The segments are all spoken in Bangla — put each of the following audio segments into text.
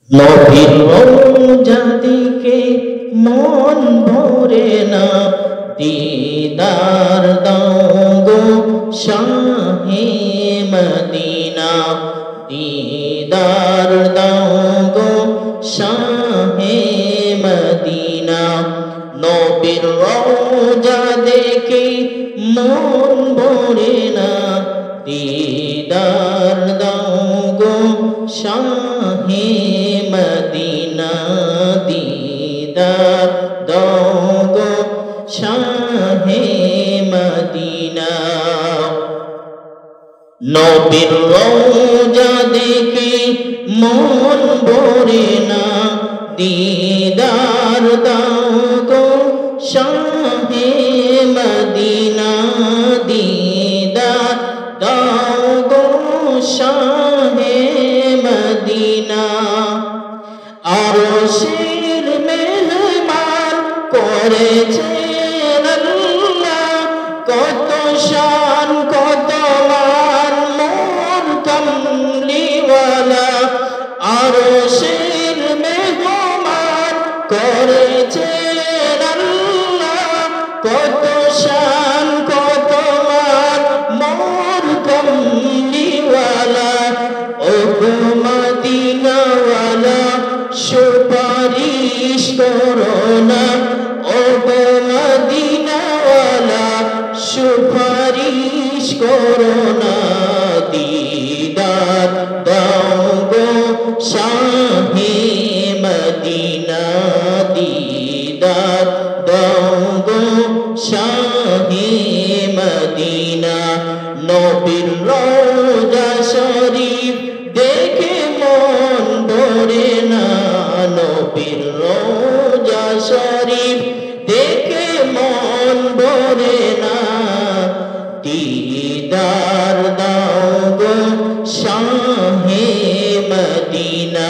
নবীর রওজা দেখে মন ভরে না, দিদার দাও গো শাহে মদিনা, দিদার দাও গো শাহে মদিনা। নবীর রওজা দেখে মন ভরে না, দিদার দাও গো শাহে মদিনা, দিদার দাও গো শাহে মদিনা। নবীর রওজা দেখে মন ভরে না, দিদার দাও গো শাহে মদিনা, দিদার দাও গো শাহে মদিনা। আরশের মেহমান করেছেন আল্লাহ, কত শান কত মান মোর কামলিওয়ালা। আরশের মেহমান করেছেন আল্লাহ, কত শান কত মান মোর কামলিওয়ালা। ও গো মদিনাওয়ালা সুপারিশ করো না, ও গো মদিনাওয়ালা সুপারিশ করো না, দিদার দাও গো শাহে মদিনা, দিদার দাও গো শাহে মদিনা। নবীর রওজা শরীফ দেখে মন ভরে না, নবীর রওজা শরীফ দেখে মন ভরে না, দিদার দাও গো শাহে মদিনা,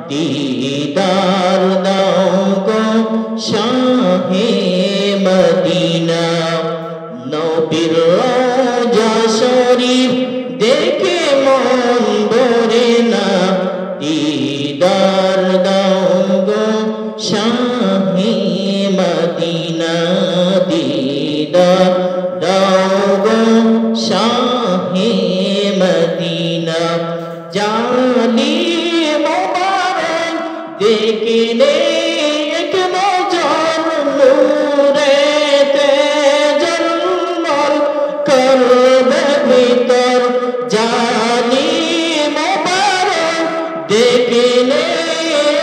দিদার দাও গো শাহে মদিনা। নবীর রওজা শরীফ দেখে মন ভরে না, দিদার দাও গো শাহে মদিনা, দিদার দাও গো শাহে মদিনা। জানি মোবারক দেখলে এক নজর নূরেতে জলমল করবে ভিতর, জানি মোবারক দেখলে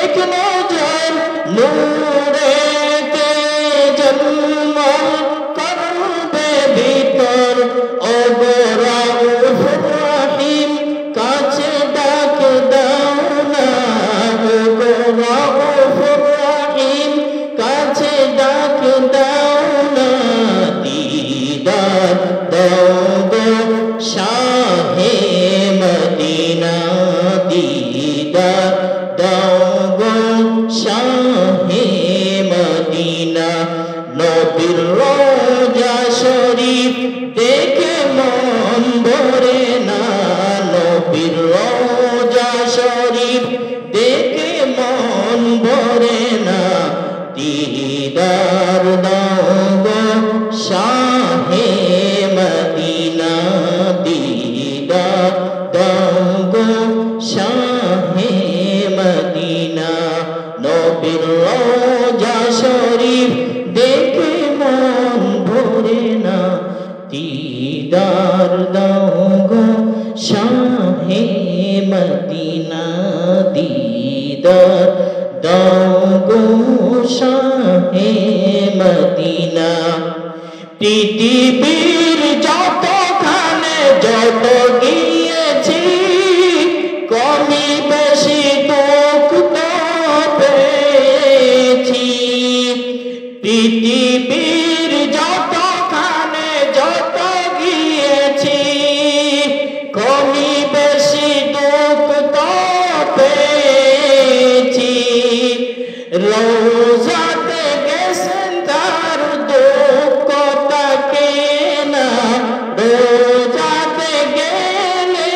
এক নজর নূরেতে জলমল করবে ভিতর। ও গো রাউফুর রহিম কাছে ডাক দাও না, ও গো রাউফুর রহিম কাছে ডাক দাও না, দিদার দাও গো শাহে মদিনা, দিদার দাও গো শাহে মদিনা। নবীর রওজা শরীফ দেখে মন ভরে না, নবীর রওজা শরীফ দেখে মন ভরে না, দিদার দাও গো শাহে মদিনা, দিদার দাও গো শাহে মদিনা। নবীর রওজা শরীফ দেখে মন ভরে না, দিদার দাও গো শাহে মদিনা, দিদার দাও গো শাহে মদিনা। পৃথিবীর যতখানে যত গিয়েছি, কমি বেশি দুঃখ তো পেয়েছি। পৃথিবীর যতখানে যত গিয়েছি, কমি বেশি দুঃখ তো পেয়েছি। রওজাতে গেছেন তার দুঃখ তাকে না, রওজাতে গেলে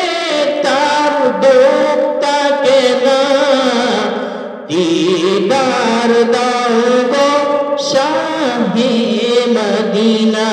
তার দুঃখ তাকে না, दीदार दाओ गो शाहे मदीना